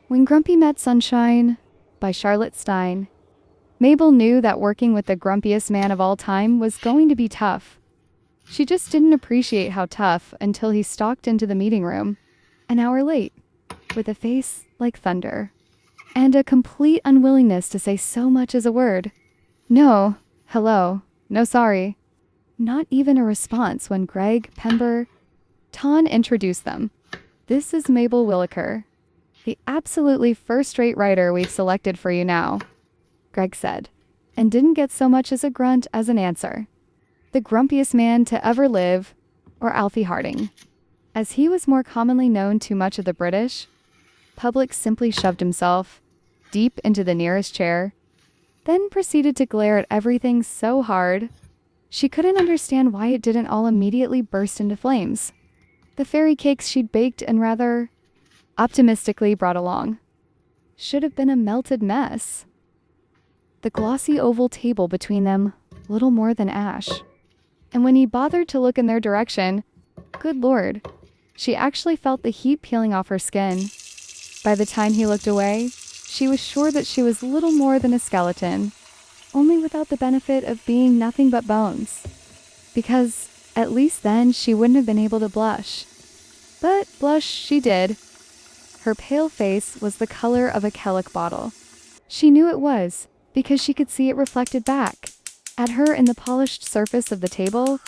When Grumpy Met Sunshine by Charlotte Stein. Mabel knew that working with the grumpiest man of all time was going to be tough. She just didn't appreciate how tough until he stalked into the meeting room, an hour late, with a face like thunder, and a complete unwillingness to say so much as a word. No, hello, no sorry. Not even a response when Greg, Pember, Ton introduced them. This is Mabel Williker, the absolutely first-rate writer we've selected for you now, Greg said, and didn't get so much as a grunt as an answer. The grumpiest man to ever live, or Alfie Harding. As he was more commonly known to much of the British public, simply shoved himself deep into the nearest chair, then proceeded to glare at everything so hard she couldn't understand why it didn't all immediately burst into flames. The fairy cakes she'd baked and rather optimistically brought along should have been a melted mess. The glossy oval table between them, little more than ash. And when he bothered to look in their direction, good lord, she actually felt the heat peeling off her skin. By the time he looked away, she was sure that she was little more than a skeleton, only without the benefit of being nothing but bones. Because at least then she wouldn't have been able to blush. But blush she did. Her pale face was the color of a Kellock bottle. She knew it was, because she could see it reflected back at her in the polished surface of the table,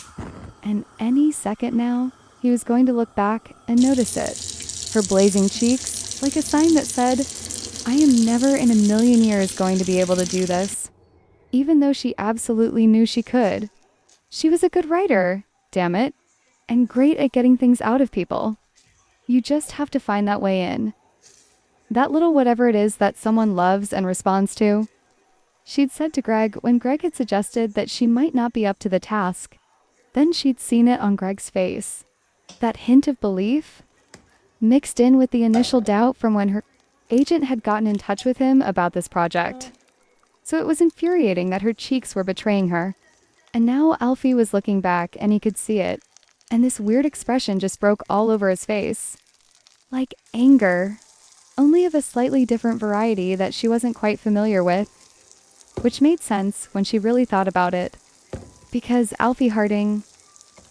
and any second now, he was going to look back and notice it. Her blazing cheeks, like a sign that said, I am never in a million years going to be able to do this. Even though she absolutely knew she could. She was a good writer, damn it, and great at getting things out of people. You just have to find that way in. That little whatever it is that someone loves and responds to. She'd said to Greg when Greg had suggested that she might not be up to the task. Then she'd seen it on Greg's face. That hint of belief, mixed in with the initial doubt from when her agent had gotten in touch with him about this project. So it was infuriating that her cheeks were betraying her. And now Alfie was looking back and he could see it. And this weird expression just broke all over his face. Like anger, only of a slightly different variety that she wasn't quite familiar with. Which made sense when she really thought about it. Because Alfie Harding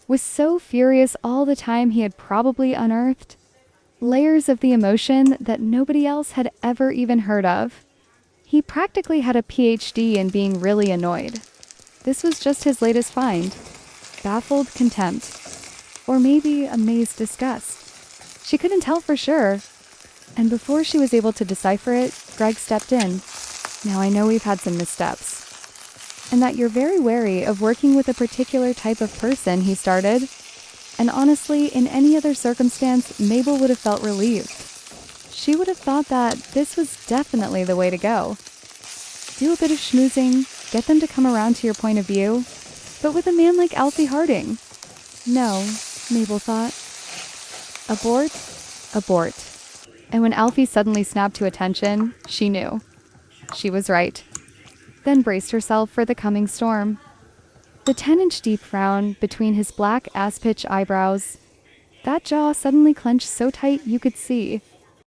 was so furious all the time he had probably unearthed layers of the emotion that nobody else had ever even heard of. He practically had a PhD in being really annoyed. This was just his latest find. Baffled contempt. Or maybe amazed disgust. She couldn't tell for sure. And before she was able to decipher it, Greg stepped in. Now I know we've had some missteps. And that you're very wary of working with a particular type of person, he started. And honestly, in any other circumstance, Mabel would have felt relieved. She would have thought that this was definitely the way to go. Do a bit of schmoozing, get them to come around to your point of view, but with a man like Alfie Harding. No, Mabel thought. Abort, abort. And when Alfie suddenly snapped to attention, she knew. She was right. Then braced herself for the coming storm. The 10-inch deep frown between his black ass-pitch eyebrows. That jaw suddenly clenched so tight you could see.